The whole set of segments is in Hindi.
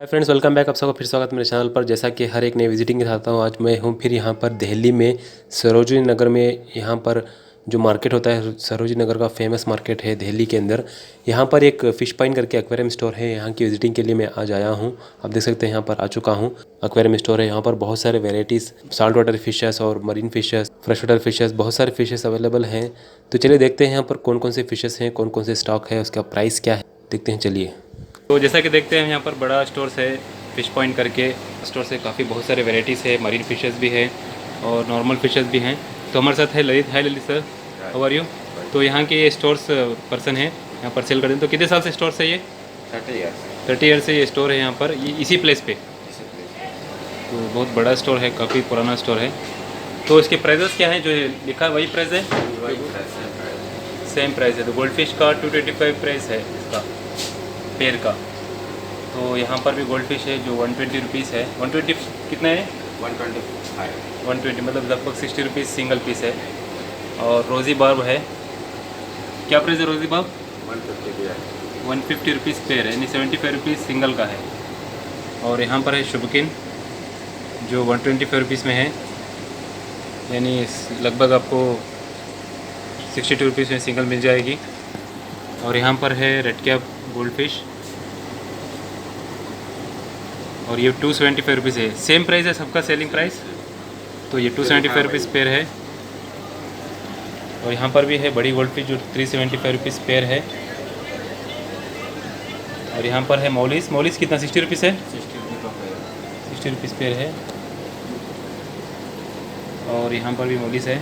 Friends, welcome back. आप सबका फिर स्वागत मेरे चैनल पर। जैसा कि हर एक नई विजिटिंग के साथ हूँ, आज मैं हूँ फिर यहाँ पर दिल्ली में सरोजनी नगर में। यहाँ पर जो मार्केट होता है, सरोजनी नगर का फेमस मार्केट है दिल्ली के अंदर। यहाँ पर एक फ़िश पॉइंट करके एक्वेरियम स्टोर है। यहाँ की विजिटिंग के लिए मैं आज आया हूँ। आप देख सकते हैं यहाँ पर आ चुका हूँ। एक्वेरियम स्टोर है, यहाँ पर बहुत सारे वेराइटीज़ साल्ट वाटर फिशेस और marine fishes, fresh water fishes, बहुत सारे फिशेस अवेलेबल हैं। तो चलिए देखते हैं यहाँ पर कौन कौन से फिशेस हैं, कौन कौन से स्टॉक है, उसका प्राइस क्या है, देखते हैं। चलिए, तो जैसा कि देखते हैं यहाँ पर बड़ा स्टोर है फ़िश पॉइंट करके। स्टोर से काफ़ी बहुत सारे वेराइटीज़ है, मरीन फिशेस भी है और नॉर्मल फिशेस भी हैं। तो हमारे साथ है Lalit. Hi Lalit sir, how are you? तो यहाँ के ये स्टोर्स पर्सन है, यहाँ पर सेल करते हैं। तो कितने साल से स्टोर है ये? 30 ईयर से ये स्टोर है यहाँ पर, इसी प्लेस पे। तो बहुत बड़ा स्टोर है, काफ़ी पुराना स्टोर है। तो इसके प्राइजेस क्या हैं? जो लिखा है वही प्राइस है? सेम प्राइस है। तो गोल्ड फिश का 225 प्राइस है इसका, पेयर का। तो यहाँ पर भी गोल्ड फिश है जो 120 रुपीज़ है। 120 कितना है? 120 मतलब लगभग 60 रुपीज़ सिंगल पीस है। और रोज़ी बार्ब है, क्या प्राइस है रोज़ी बार्ब? 150 रुपीज़ पेयर है, यानी 75 रुपीज़ सिंगल का है। और यहाँ पर है शुभकिन जो 125 रुपीज़ में है, यानी लगभग आपको 62 रुपीज़ में सिंगल मिल जाएगी। और यहाँ पर है रेड कैप गोल्ड फिश, और ये 275 रुपीज़ है। सेम प्राइस है सबका, सेलिंग प्राइस। तो ये 275 रुपीज़ पेयर है। और यहाँ पर भी है बड़ी गोल्ड फिश जो 375 रुपीज़ पेयर है। और यहाँ पर है मौलिस। मौलिस कितना? 60 रुपीज़ है, 60 रुपीज़ पेयर है। और यहाँ पर भी मौलिस है।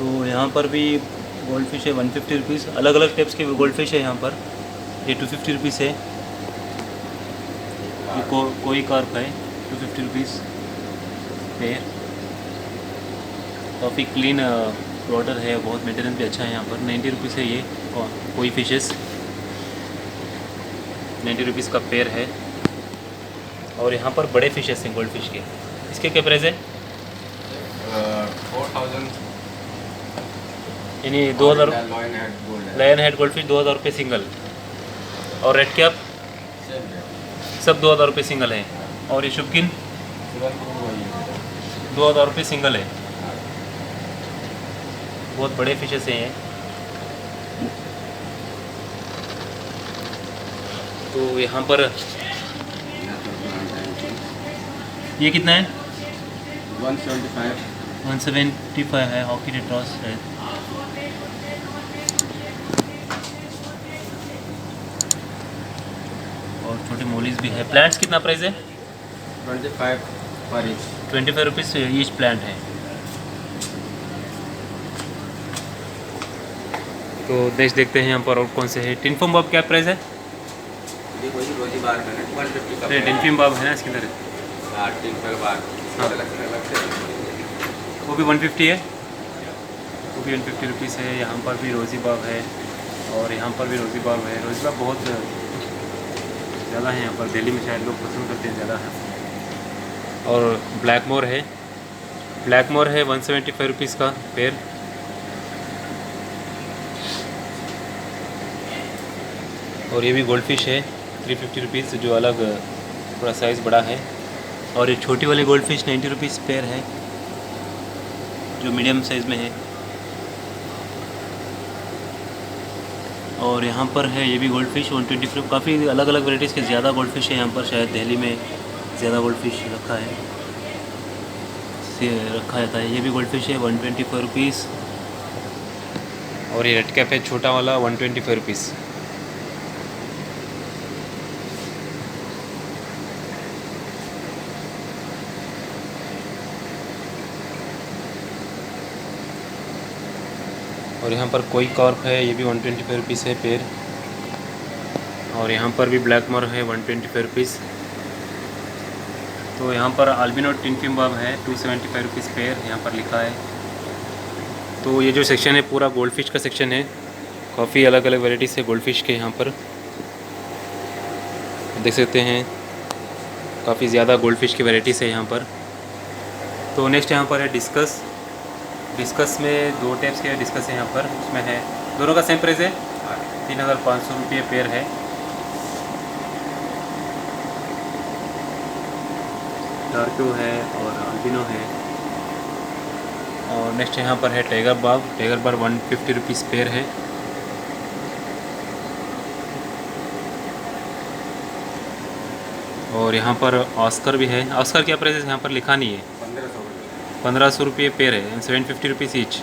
तो यहाँ पर भी गोल्ड फिश है 150 रुपीज़। अलग अलग टाइप्स के गोल्ड फिश है यहाँ पर। ये 250 रुपीज़ है। ये कोई कार्प है 250 रुपीज़ पेयर। काफ़ी क्लीन वाटर है, बहुत मेंटेनेंस भी अच्छा है यहाँ पर। 90 रुपीज़ है ये कोई फिशेस, 90 रुपीज़ का पेयर है। और यहाँ पर बड़े फिशेस हैं गोल्ड फिश के। इसके क्या प्राइस है? 4000, यानी 2000। लायन हेड गोल्ड फिश 2000 रुपये सिंगल। और रेड कैप सब 2000 रुपये सिंगल है। और ये शुभकिन 2000 रुपये सिंगल है। बहुत बड़े फिशेस हैं ये। तो यहाँ पर ये कितना है? 175 है। हॉकी टेट्रास है। और छोटे मोलीज भी है। प्लांट्स कितना प्राइस है? 25 पर ईच। 25 रुपीज़ ईच प्लांट है। तो नेक्स्ट देखते हैं यहाँ पर और कौन से है। टिनफिम बाब क्या प्राइस है? ये वही रोजी बार का है, 150 का। टिनफिम बाब है ना इसके अंदर? हाँ, टिन पर बार। हाँ। अलग से वो भी 150 है, वो भी 150 रुपीज़ है। यहाँ पर भी रोज़ी बाब है और यहाँ पर भी रोज़ी बाब है। रोज़ी बाब बहुत ज़्यादा है यहाँ पर, दिल्ली में शायद लोग पसंद करते हैं ज़्यादा है। और ब्लैक मोर है, ब्लैक मोर है 175 रुपीज़ का पेयर। और ये भी गोल्ड फिश है 350 रुपीज़, जो अलग थोड़ा साइज़ बड़ा है। और ये छोटी वाली गोल्ड फिश 90 रुपीज़ पेयर है, जो मीडियम साइज़ में है। और यहाँ पर है ये भी गोल्ड फिश 125। काफ़ी अलग अलग वेराइटीज़ के ज़्यादा गोल्ड फिश है यहाँ पर। शायद दिल्ली में ज़्यादा गोल्ड फिश रखा जाता है। ये भी गोल्ड फिश है 125 रुपीज़। और ये रेड कैप है छोटा वाला 125 रुपीज़। और यहाँ पर कोई कॉर्प है, ये भी 125 रुपीज़ है पेयर। और यहाँ पर भी ब्लैक मोर है 125 रुपीज़। तो यहाँ पर अल्बिनो टिनफिम बाब है 275 रुपीज़ पेयर, यहाँ पर लिखा है। तो ये जो सेक्शन है पूरा गोल्ड फिश का सेक्शन है। काफ़ी अलग अलग वेराइटीज़ है गोल्ड फिश के यहाँ पर, देख सकते हैं। काफ़ी ज़्यादा गोल्ड फिश की वेराइटीज़ है यहाँ पर। तो नेक्स्ट यहाँ पर है डिस्कस। डिस्कस में दो टाइप्स के डिस्कस है यहाँ पर। उसमें है दोनों का सेम प्राइस है, हाँ 3500 रुपये पेयर है। डार्को है और अल्बिनो है। और नेक्स्ट यहाँ पर है टाइगर बाब 150 रुपीज़ पेयर है। और यहाँ पर ऑस्कर भी है। ऑस्कर क्या प्राइस है यहाँ पर लिखा नहीं है। 1500 रुपये। 1500 रुपये पेयर है, 750 रुपीज़ ईच।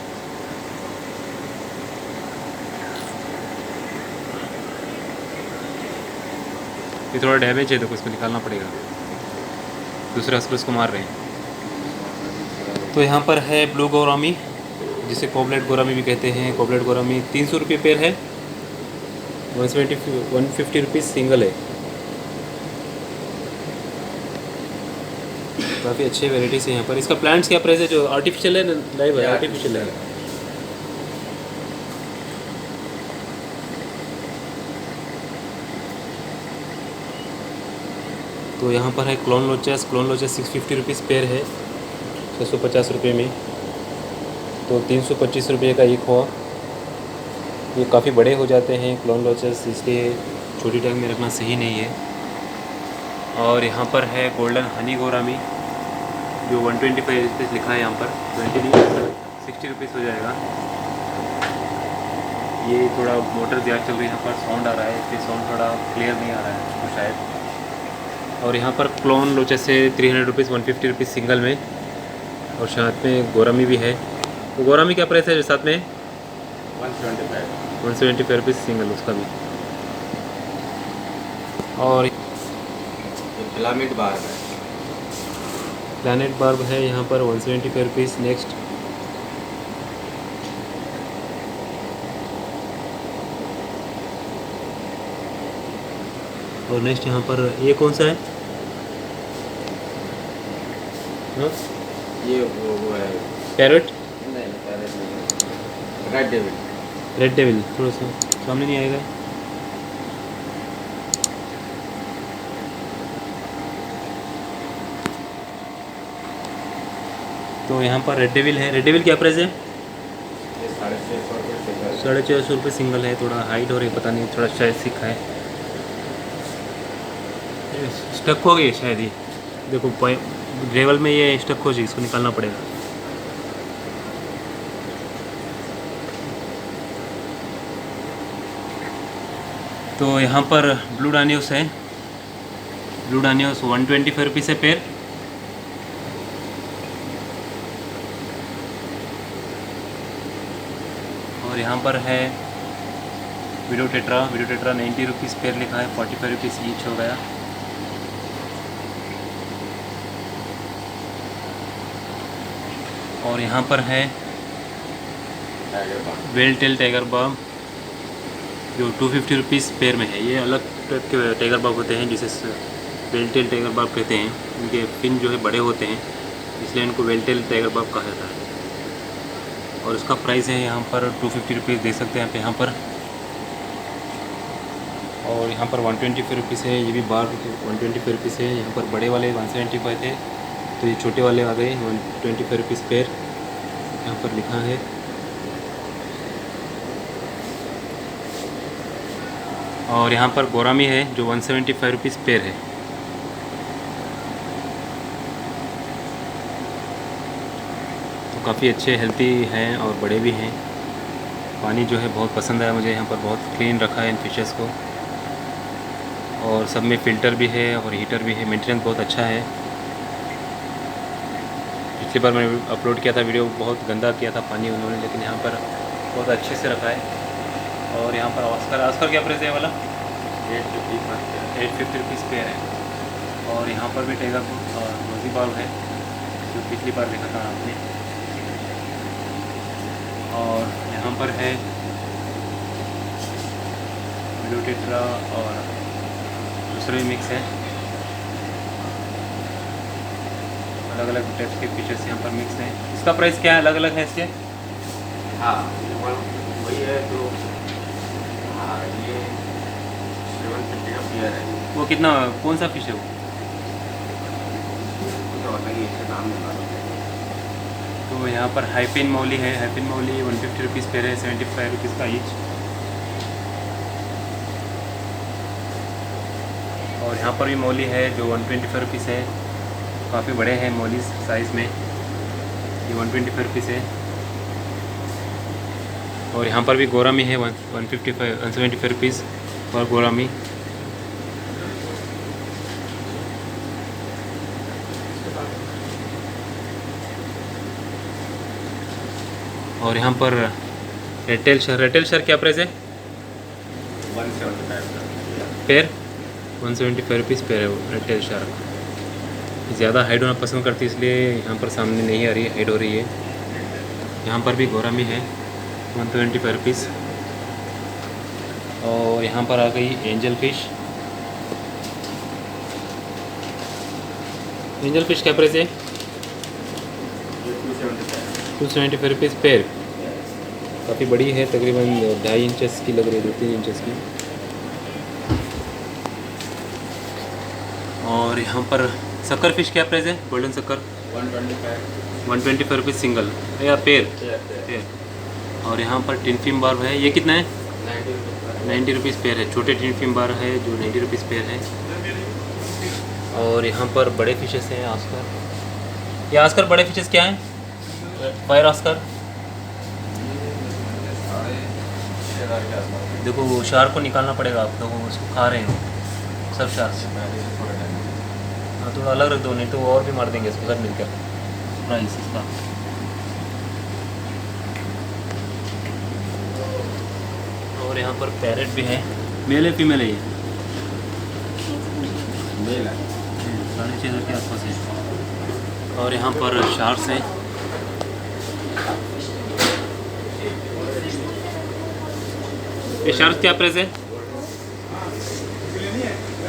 ये थोड़ा डैमेज है तो इसको निकालना पड़ेगा, दूसरे अस्कर उसको मार रहे हैं। तो यहाँ पर है ब्लू गोरामी, जिसे कोबलेट गोरामी भी कहते हैं। कोबलेट गोरामी 300 रुपये पेयर है, 150 रुपीज़ सिंगल है। काफ़ी अच्छे वेराइटीज़ है यहाँ पर। इसका प्लांट्स क्या प्राइस है? जो आर्टिफिशियल है ना, लाइव है, आर्टिफिशियल है। तो यहाँ पर है क्लोन लोचस 650 रुपीज़ पेयर है, 650 रुपये में। तो 325 रुपये का एक हुआ। ये काफ़ी बड़े हो जाते हैं क्लोन लोचस, इसलिए छोटी टैग में रखना सही नहीं है। और यहाँ पर है गोल्डन हनी गोरामी, जो 125 रुपीज़ लिखा है यहाँ पर, 60 रुपीज़ हो जाएगा। ये थोड़ा मोटर ज़्यादा चल रही है यहाँ पर, साउंड आ रहा है, इसलिए साउंड थोड़ा क्लियर नहीं आ रहा है तो शायद। और यहाँ पर क्लोन लोचस है 300 रुपीज़, 150 रुपीज़ सिंगल में। और साथ में गोरामी भी है। तो गोरामी क्या प्राइस है साथ में? 175 रुपीज़ सिंगल उसका भी। और ये फिलामेंट बार है, प्लानेट बार्ब है यहाँ पर 175 रुपीज़। नेक्स्ट और नेक्स्ट यहाँ पर ये कौन सा है? हाँ? ये वो है पैरेट, नहीं पैरेट नहीं, रेड डेविल। रेड डेविल थोड़ा सा सामने नहीं आएगा। तो यहाँ पर रेड डेविल है। रेड डेविल क्या प्राइस है? ये 650 रुपये सिंगल। 450 रुपये सिंगल है। थोड़ा हाइट हो रही है, पता नहीं, थोड़ा शायद सिक्का है, स्टक हो गई शायद। ये देखो ड्रेवल में ये स्टक हो जाए, इसको निकालना पड़ेगा। तो यहाँ पर ब्लू डानियोस है। ब्लू डानियोस 125 रुपीज़ है पेयर। और यहाँ पर है वीडियो टेट्रा 90 रुपीज़ पेयर लिखा है, 45 रुपीज़ ईच हो गया। और यहाँ पर है टाइगर बार। वेल टेल टाइगर बाम, जो 250 रुपीज़ पेयर में है। ये अलग टाइप के टाइगर बाब होते हैं, जिसे वेल टेल टाइगर बाब कहते हैं। इनके पिन जो है बड़े होते हैं, इसलिए इनको वेल टेल टाइगर बाब कहा जाता है। और इसका प्राइस है यहाँ पर 250 रुपीज़, दे सकते हैं आप यहाँ पर। और यहाँ पर 125 रुपीज़ है। ये भी बार 125 रुपीज़ है। यहाँ पर बड़े वाले 175 थे, तो ये छोटे वाले आ गए 125 रुपीज़ पेयर, यहाँ पर लिखा है। और यहाँ पर गोरामी है, जो 175 रुपीज़ पेयर है। तो काफ़ी अच्छे हेल्थी हैं और बड़े भी हैं। पानी जो है बहुत पसंद आया मुझे, यहाँ पर बहुत क्लीन रखा है इन फिशेस को। और सब में फ़िल्टर भी है और हीटर भी है, मेंटेनेंस बहुत अच्छा है। पिछली बार मैंने अपलोड किया था वीडियो, बहुत गंदा किया था पानी उन्होंने, लेकिन यहाँ पर बहुत अच्छे से रखा है। और यहाँ पर ऑस्कर क्या प्राइस है वाला? 850 रुपीज़ पेयर है। और यहाँ पर भी टाइगर रोजी बाल है, जो पिछली बार देखा था आपने। और यहाँ पर है ब्लू टेट्रा और दूसरे मिक्स है। अलग अलग टाइप्स के फीचर्स यहाँ पर मिक्स हैं। इसका प्राइस क्या है, अलग अलग है इसके? हाँ वही है तो, हाँ ये 750 का पेयर है। वो कितना, कौन सा फिश है वो? तो अलग ही इसका नाम निकालो। तो यहाँ पर हाईपिन मौली है, हाईपिन मौली 150 रुपीज़ पेयर है, 75 रुपीज़ का ईच। और यहाँ पर भी मौली है जो 125 रुपीज़ है, काफ़ी बड़े हैं मौली साइज़ में, ये 125 रुपीज़ है। और यहाँ पर भी गोरामी है 175 रुपीज़ और गोरामी। और यहाँ पर रिटेल शर क्या प्राइस है? 175 पेयर 175 रुपीज़ पेयर है वो रिटेल शर। ज़्यादा हाइड होना पसंद करती है इसलिए यहाँ पर सामने नहीं आ रही है, हाइड हो रही है। यहाँ पर भी गोरामी है 125 रुपीज़। और यहाँ पर आ गई एंजल फिश क्या प्राइस है? 275 रुपीज़ पेयर। काफ़ी बड़ी है, तकरीबन 2.5 इंचेस की लग रही है, 2-3 इंचेस की। और यहाँ पर शक्कर फिश क्या प्राइस है? गोल्डन शक्कर 125 रुपीज़ सिंगल या पेयर। और यहाँ पर टिन फिम बार है, ये कितना है? 90 रुपीज़ पेयर है। छोटे टिन फिम बार है जो 90 रुपीज़ पेयर है। और यहाँ पर बड़े फिशेस हैं ऑस्कर। ये ऑस्कर बड़े फिशेस क्या हैं? Fire Oscar. देखो वो शार्क को निकालना पड़ेगा, आप लोगों को उसको खा रहे हो सब शार्क। हाँ थोड़ा अलग रख दो, नहीं तो वो और भी मार देंगे इसको सब मिलकर। प्राइस इसका और यहाँ पर पैरेट भी है। मेल है फीमेल है? ये मेल है। 6,500 के आसपास है। और यहाँ पर शार्क्स हैं। ये शार्क क्या प्राइस है?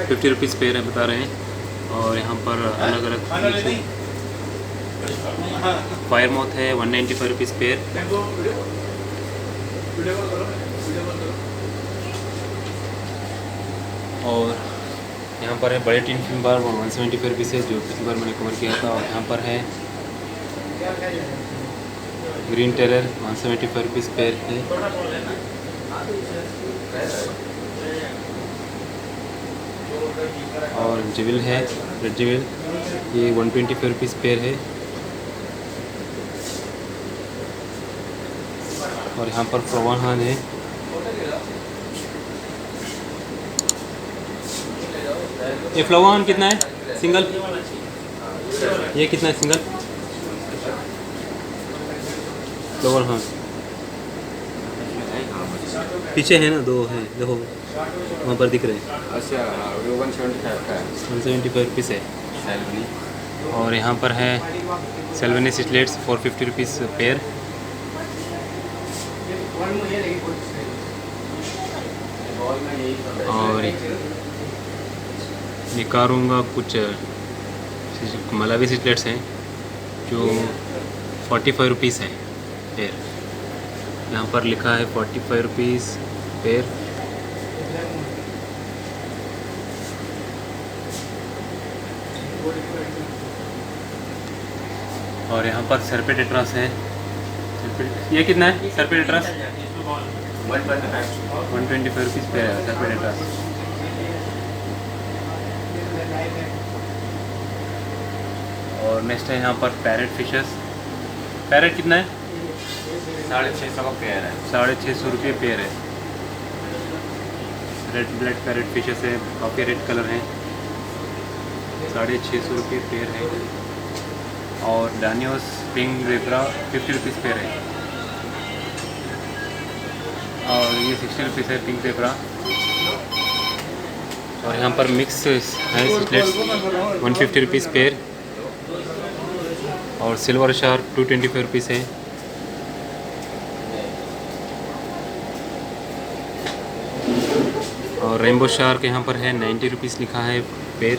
50 रुपीज़ पेयर है बता रहे हैं। और यहाँ पर अलग अलग फायर माउथ है 195 रुपीज़ पेयर। और यहाँ पर है बड़े टिन फिम बार, वो 175 रुपीज़ है जो पिछली बार मैंने कवर किया था। और यहाँ पर है ग्रीन टेरर 175 रुपीज़ पेयर है। और जिविल है, रेड जिविल, ये 125 रुपीज़ पेयर है। और यहाँ पर फ्लोवान है, ये फ्लोवान कितना है सिंगल? ये कितना है सिंगल फ्लोवान? पीछे है ना, 2 है, देखो वहाँ पर दिख रहे हैं। अच्छा वो 175 का है। 175 रुपीज़ है। सैलरी। और यहाँ पर है सेल्वेनी सिटलेट्स 450 रुपीज़ पेयर। और निकालूँगा कुछ मलावी सिटलेट्स हैं जो 45 रुपीज़ है पेयर। यहाँ पर लिखा है 45 रुपीज़ पेयर। और यहाँ पर सर्पेटेट्रास है। ये कितना है सर्पेटेट्रास? 125 रुपीज़ पेयर है सर्पेटेट्रास। और नेक्स्ट है यहाँ पर पैरेट फिशेस। पैरेट कितना है? 650 का पेयर है। 650 रुपये पेयर है। रेड ब्लड पैरेट फिशेस है, काफ़ी रेड कलर है, 650 रुपये पेयर है। और डानियोस पिंक जेब्रा 50 रुपीज़ पेयर है। और ये 60 रुपीज़ है पिंक जेब्रा। और यहाँ पर मिक्स है सिटलेट्स 150 रुपीज़ पेयर। और सिल्वर शार्क 225 रुपीज़ है। और रेनबो शार्क यहाँ पर है 90 रुपीज़ लिखा है पेयर,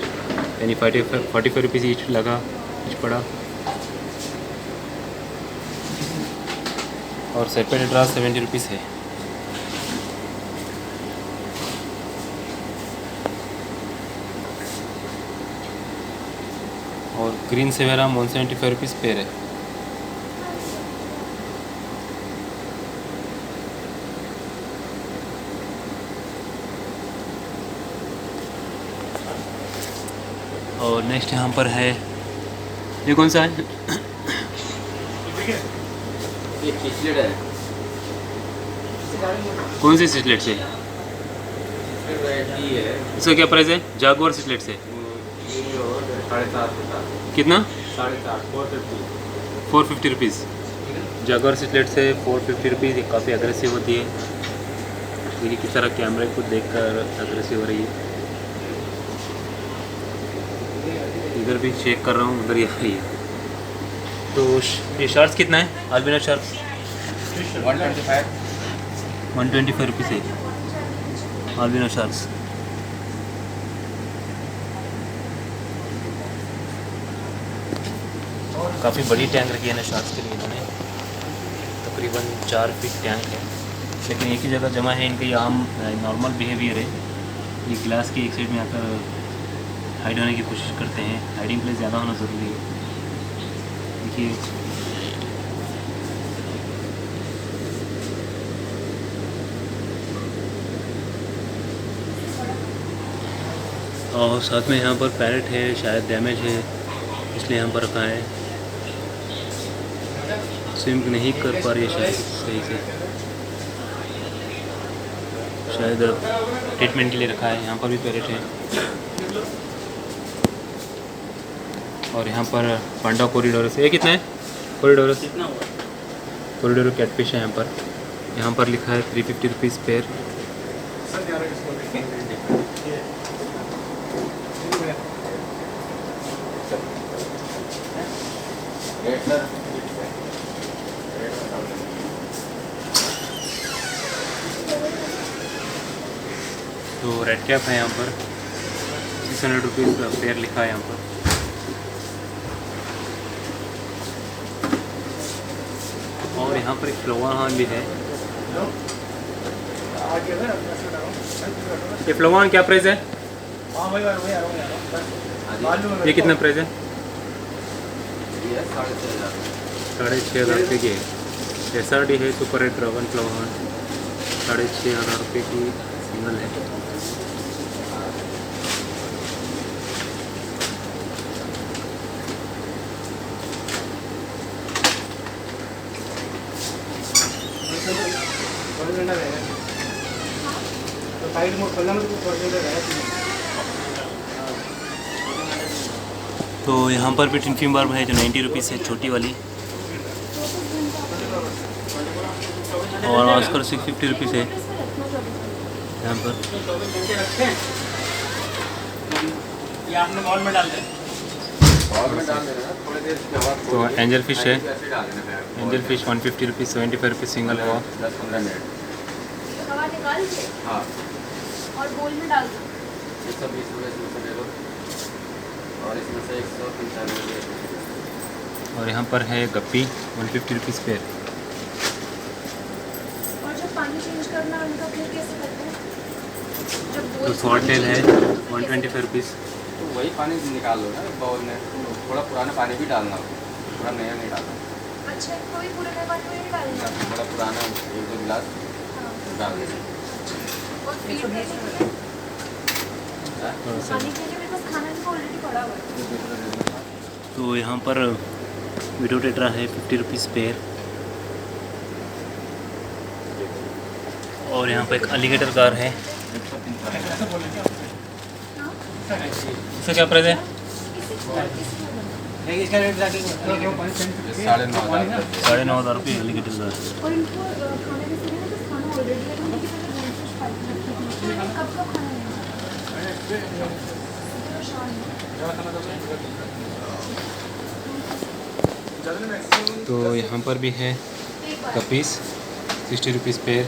यानी 45 रुपीज़ ईच लगा, ईच पड़ा। और सर्पेटेट्रास 70 रुपीज़ है। और ग्रीन सेवेरा 175 रुपीज़ पेयर है। और नेक्स्ट यहाँ पर है, ये कौन सा है? ये चिचलेट है। कौन सी सिचलेट से? वैरायटी है। इसका क्या प्राइस है? जागुआर सिचलेट से 750 कितना? 450 450 रुपीज़। जागुआर सिचलेट से 450 रुपीज़। काफ़ी अग्रेसिव होती है। देखिए किस तरह कैमरे को देखकर अग्रेसिव हो रही है। इधर भी चेक कर रहा हूँ, उधर ही आ रही है। तो ये शार्ट्स कितना है? अल्बिनो शार्ट्स 125 रुपीज़ है अल्बिनो शार्ट्स। काफ़ी बड़ी टैंक रखी है ना शार्ट्स के लिए इन्होंने, तकरीबन 4 फीट टैंक है, लेकिन एक ही जगह जमा है। इनके आम नॉर्मल बिहेवियर है। ये ग्लास की एक साइड में आकर हाइड होने की कोशिश करते हैं। हाइडिंग प्लेस ज़्यादा होना ज़रूरी है। देखिए और साथ में यहाँ पर पैरेट है, शायद डैमेज है इसलिए यहाँ पर रखा है। स्विम नहीं कर पा रही है शायद सही से, शायद ट्रीटमेंट के लिए रखा है। यहाँ पर भी पैरेट है और यहाँ पर पांडा कोरिडोरस। ये कितना है? कोरिडोरस कोरिडोर कैटफिश है यहाँ पर। यहाँ पर लिखा है 350 रुपीज़ पेयर। तो रेड कैप है यहाँ पर 600 रुपीज़ पेयर लिखा है यहाँ पर। और यहाँ पर एक फ्लोवान भी है। ये फ्लोवान क्या प्राइस है? ये कितना प्राइस है? 6,500 रुपये की है। SRD है सुपर रेड ड्रैगन फ्लोवान 6,500 रुपये की सिंगल है। तो यहाँ पर भी टिनफिन बार है जो 90 रुपीज़ है, छोटी वाली। और ऑस्कर 650 रुपीज़ है यहाँ पर। ये आपने बॉल में डाल दें। तो एंजल फिश है, angel fish 150 rupees 75 rupees single हुआ। 10-15 मिनट हवा निकाल के हाँ और बोल में डाल दो। 120 रुपये इसमें से ले लो और इसमें से 195 और यहाँ पर है गप्पी 150 रुपीज़ पेयर। और जब पानी चेंज करना है उनका फिर कैसे करते हैं? जब तो बोल शॉर्ट टेल है 125 रुपीज़। तो वही पानी निकाल लो ना बाउल में। थोड़ा पुराना पानी भी डालना हो, थोड़ा नया नहीं डालना। अच्छा कोई पूरे में पानी नहीं डालना। थोड़ा पुराना 1-2 गिलास हाँ। डाल देना। और फीड कैसे करें? पानी के लिए मेरे पास खाना इनका ऑलरेडी पड़ा हुआ है। तो यहाँ पर वीडियो टेट्रा है 50 रुपीज़ पेयर। और यहाँ पर एक एलिगेटर कार है। इसका क्या प्राइस है? इसका रेट जाके 9,500 रुपये एलिगेटर कार। और इनको खाने में से ना खाना ऑलरेडी है तो उनकी जगह ब्रेड फिश पाई रखी थी। कब कब खाना है? तो यहाँ पर भी है कपीस 60 रुपीज़ पेयर।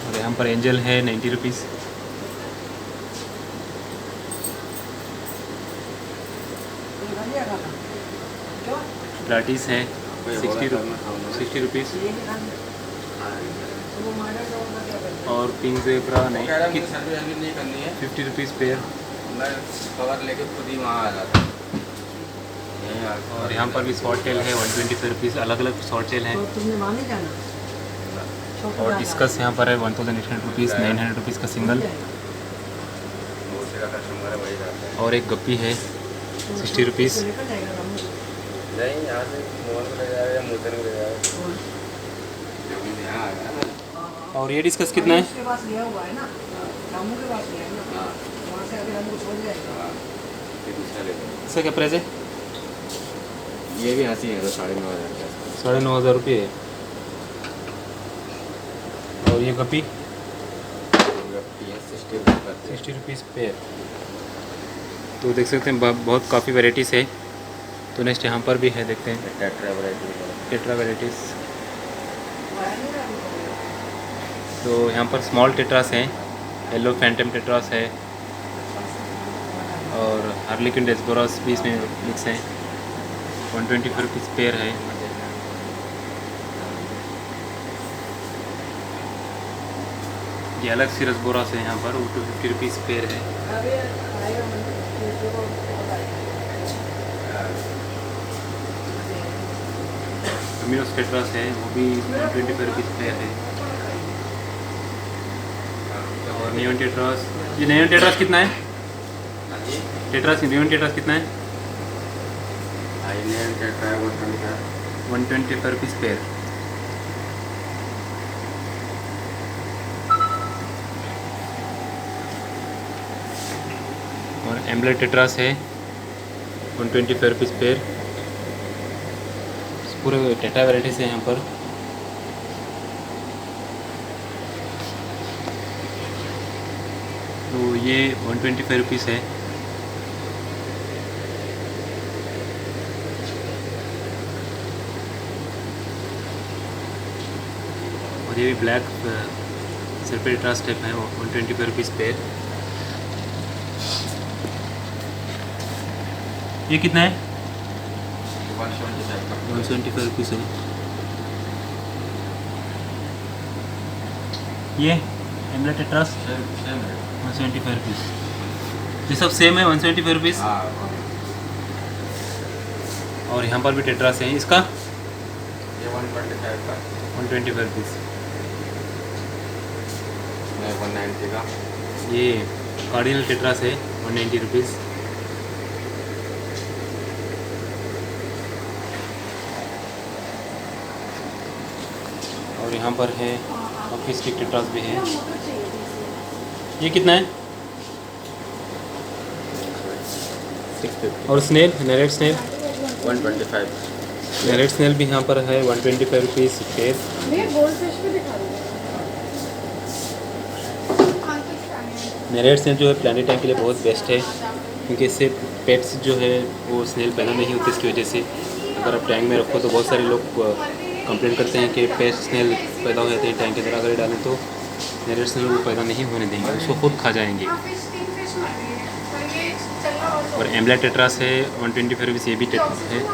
और यहाँ पर एंजल है 90 रुपीज़। प्लाटीस है 60 रुपीज़। और पिंक जेब्रा नहीं नहीं करनी है। 50 रुपीज़ पेयर। मैं कवर लेके खुद ही वहाँ आ जाता हूँ। यहीं आके और यहाँ पर भी शॉर्ट टेल है 125 रुपीज़। अलग अलग शॉर्ट टेल हैं। तुमने माने जाना और डिस्कस यहाँ पर है 1800 रुपीज़, 900 रुपीज़ का सिंगल। दूसरे का कस्टमर है वही जाता है। और एक गप्पी है 60 रुपीज़। नहीं यहाँ से मोहन को ले जाएगा या मूर्तन को ले जाएगा, लेकिन यहाँ आ गया ना। और ये डिस्कस कितना है? उसके पास लिया हुआ है ना, रामू के पास लिया है ना, हाँ वहाँ से अभी रामू छोड़ जाएगा। हाँ, ये दूसरा ले लो। इसका क्या प्राइस है? ये भी हंसी है तो 9,500 का। 9,500 रुपये है। और ये गप्पी 60 रुपीज़ पेयर। तो देख सकते हैं बहुत काफ़ी वैराइटीज़ है। तो नेक्स्ट यहाँ पर भी है, देखते हैं टेट्रा वैराइटीज़। तो यहाँ पर स्मॉल टेट्रास हैं, येलो फैंटम टेट्रास है और हार्लिक्विन डेस्बोरस भी इसमें मिक्स हैं। 125 रुपीज़ पेयर है। गैलेक्सी रसबोरास है यहाँ पर, वो 250 रुपीज़ पेयर है। अमीनोस टेट्रास है, वो भी 125 रुपीज़ पेयर है। और नियॉन टेट्रास, ये नियॉन टेट्रास कितना है? टेट्रास नियॉन टेट्रास कितना है? 125 रुपीज़ पेयर। और एम्बलेट टेट्रास है 125 रुपीज़ पेयर। पूरे टेट्रा वैराइटीज़ है यहाँ पर। तो ये 125 रुपीज़ है। और ये भी ब्लैक सरफेस टेट्रास टाइप है, 125 रुपीज़ पेयर। ये कितना है? 175 रुपीज़ है। ये एम्बलेट टेट्रास 175 रुपीज़। ये सब सेम है, 175 रुपीज़। और यहाँ पर भी टेट्रास हैं, इसका ये 125 का, 125 रुपीज़। 190 का। ये कार्डिनल टेट्रास है 190 रुपीज़। और यहाँ पर है आपकी स्टिक टेट्रास भी है। ये कितना है? 650। और snail, nerite snail, 125। Nerite snail भी यहाँ पर है 125 रुपीज़ पेयर। भैया गोल्ड फिश भी दिखा दो। नेरेट स्नेल जो है प्लानिट टैंक के लिए बहुत बेस्ट है, क्योंकि इससे पेट्स जो है वो स्नेल पैदा नहीं होते। इसकी वजह से अगर आप टैंक में रखो तो बहुत सारे लोग कंप्लेंट करते हैं कि पेट स्नेल पैदा हो जाते हैं टैंक के अंदर। अगर डालें तो नेरेट स्नेल वो पैदा नहीं होने देंगे, उसको खुद खा जाएंगे। और एम्बलेट टेट्रास है 125 रुपीज़। ये भी टेट्रास है। ये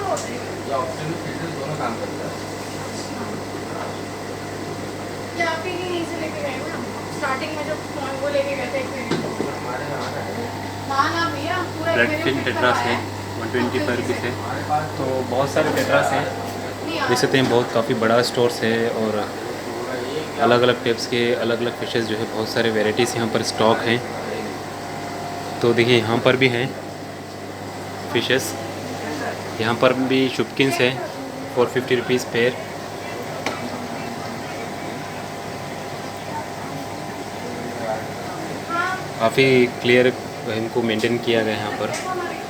ऑप्शन में फीचर्स दोनों काम करता है। ये आप ही यहीं से लेके गए ना स्टार्टिंग में जब फोन वो लेके गए थे एक मिनट। हमारे यहाँ है। ना ना भैया पूरा एक blood minute fin fit tetras है करवाया 125 रुपीज़ है। हमारे पास तो बहुत सारे टेट्रास हैं, नहीं देख सकते हैं। बहुत काफ़ी बड़ा स्टोर्स है और अलग अलग टाइप्स के अलग अलग फिशेस जो है बहुत सारे वेराइटीज़ यहाँ पर स्टॉक हैं। तो देखिए यहाँ पर भी हैं फिशेस। यहाँ पर भी शुपकिंस है 450 रुपीज़ पेयर। काफ़ी क्लियर इनको मेंटेन किया गया है यहाँ पर।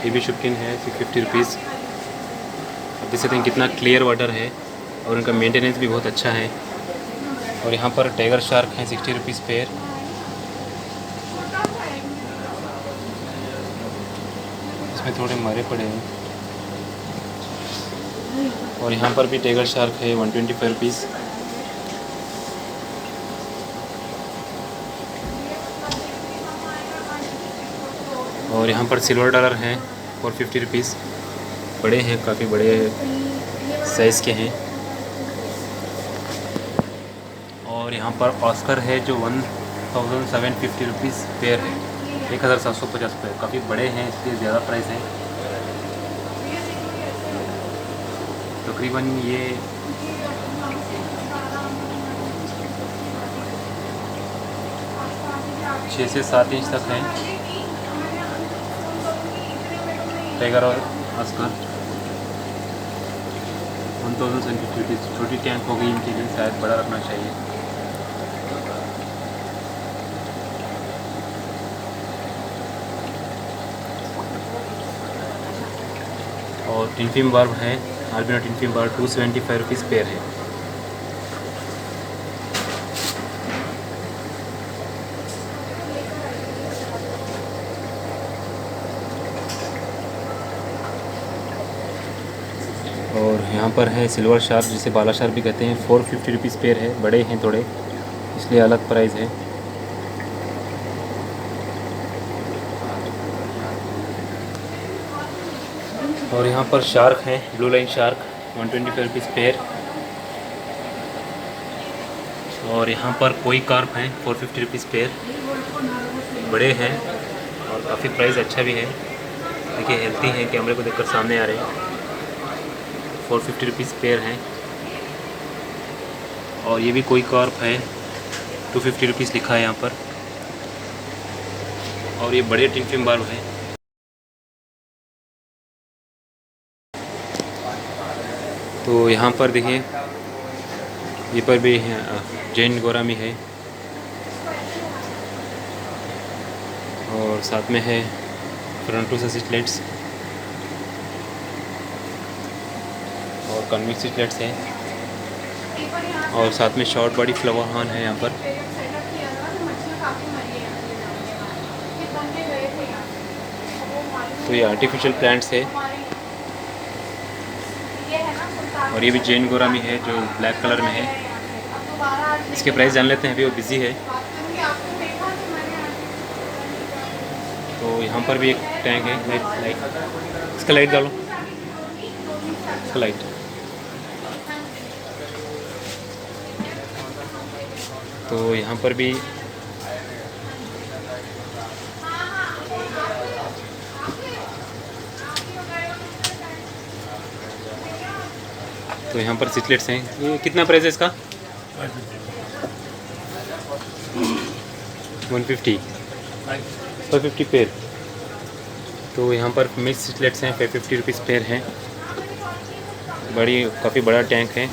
ये भी शुपकिन है 650 रुपीज़। आप देख सकते हैं कितना क्लियर वाटर है और इनका मेंटेनेंस भी बहुत अच्छा है। और यहाँ पर टाइगर शार्क हैं 60 रुपीज़ पेयर। इसमें थोड़े मरे पड़े हैं। और यहाँ पर भी टाइगर शार्क है 125 रुपीज़। और यहाँ पर सिल्वर डॉलर हैं 450 रुपीज़। बड़े हैं, काफ़ी बड़े साइज़ के हैं। और यहाँ पर ऑस्कर है जो 1750 रुपीज़ पेयर है, 1750 पेयर। काफ़ी बड़े हैं, इसलिए ज़्यादा प्राइस है। तकरीबन ये 6 से 7 इंच तक है टाइगर और आस्कर। 1750 रुपीज़। छोटी टैंक हो गई इनके लिए, शायद बड़ा रखना चाहिए। और टिन फिल्म बल्ब है, albino tin film bulb 275 rupees pair है। और यहाँ पर है सिल्वर शार्प, जिसे बाला शार्प भी कहते हैं, 450 रुपीज़ पेयर है। बड़े हैं थोड़े, इसलिए अलग प्राइस है। और यहाँ पर शार्क हैं, blue line shark 125 rupees pair. और यहाँ पर कोई कार्प हैं 450 रुपीज़ पेयर, बड़े हैं और काफ़ी प्राइस अच्छा भी है। देखिए हेल्थी हैं, कैमरे को देखकर सामने आ रहे हैं। 450 रुपीज़ पेयर हैं। और ये भी कोई कार्प है, 250 रुपीज़ लिखा है यहाँ पर। और ये बड़े टिन फिल्म बल्ब है। तो यहाँ पर देखिए, ये पर भी है जैन गोरामी है। और साथ में है फ्रंटो से स्लेट्स और कन्वेक्स स्लेट्स हैं। और साथ में शॉर्ट बॉडी फ्लावर हॉर्न है यहाँ पर। तो ये आर्टिफिशियल प्लांट्स है। और ये भी जैन गोरामी है जो ब्लैक कलर में है। इसके प्राइस जान लेते हैं, अभी वो बिज़ी है। तो यहाँ पर भी एक टैंक है, लाइट, इसका लाइट डालो, इसका लाइट। तो यहाँ पर भी यहाँ पर सिटलेट्स हैं। ये कितना प्राइस है इसका? 150 पेयर। तो यहाँ पर मिक्स सिटलेट्स हैं, 550 रुपीज़ पेयर हैं। काफ़ी बड़ा टैंक है।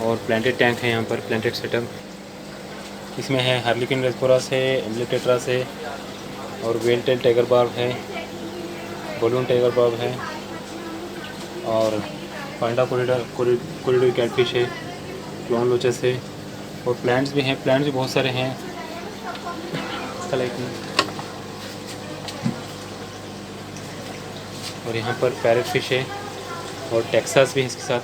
और प्लांटेड टैंक है यहाँ पर, प्लांटेड सेटअप। इसमें है हार्लिकिन रेस्पोरास है, एम्बलेटेट्रास है और वेलटेल टाइगर बार्ब है, बलून टाइगर बार्ब है और पांडा कोरिडोर कैटफिश है, क्लॉन लोचस है। और प्लांट्स भी हैं, प्लांट्स भी बहुत सारे हैं। और यहाँ पर पैरेट फिश है और टेक्सास भी है इसके साथ।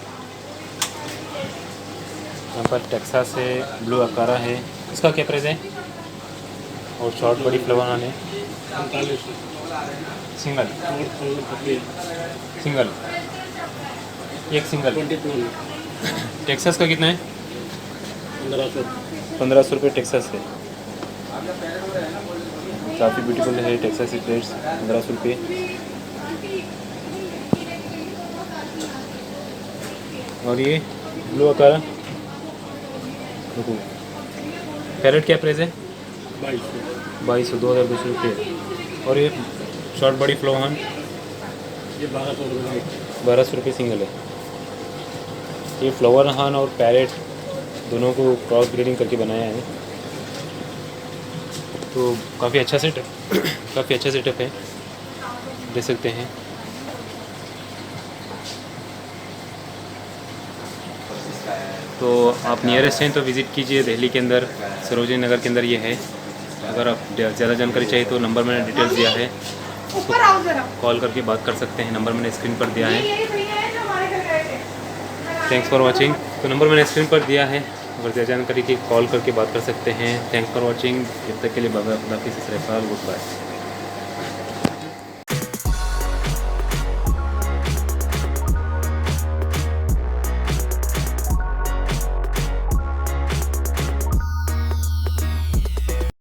यहाँ पर टेक्सास है, ब्लू अकारा है, इसका क्या प्राइस है? और शॉर्ट बड़ी फ्लावर है, सिंगल एक सिंगल। टेक्सास का कितना है? 1500 रुपये टेक्सास है। काफ़ी ब्यूटीफुल है टेक्सास प्लेट्स, 1500 रुपये। और ये ब्लू अकारा, पैरेट क्या प्राइस है? 2200, 2200 रुपये। और ये शॉर्ट बॉडी फ्लोहन, ये 1200 रुपये सिंगल है। ये फ्लावर हान और पैरेट दोनों को क्रॉस ब्रीडिंग करके बनाया है। तो काफ़ी अच्छा सेटअप है, देख सकते हैं। तो आप नियरेस्ट हैं तो विज़िट कीजिए। दिल्ली के अंदर सरोजनी नगर के अंदर ये है। अगर आप ज़्यादा जानकारी चाहिए तो नंबर मैंने डिटेल्स दिया है, कॉल करके बात कर सकते हैं। नंबर मैंने स्क्रीन पर दिया है। Thanks for watching. तो नंबर मैंने स्क्रीन पर दिया है, अगर ज़्यादा जानकारी की कॉल करके बात कर सकते हैं। Thanks for watching. जब तक के लिए बाय बाय, गुड बाय।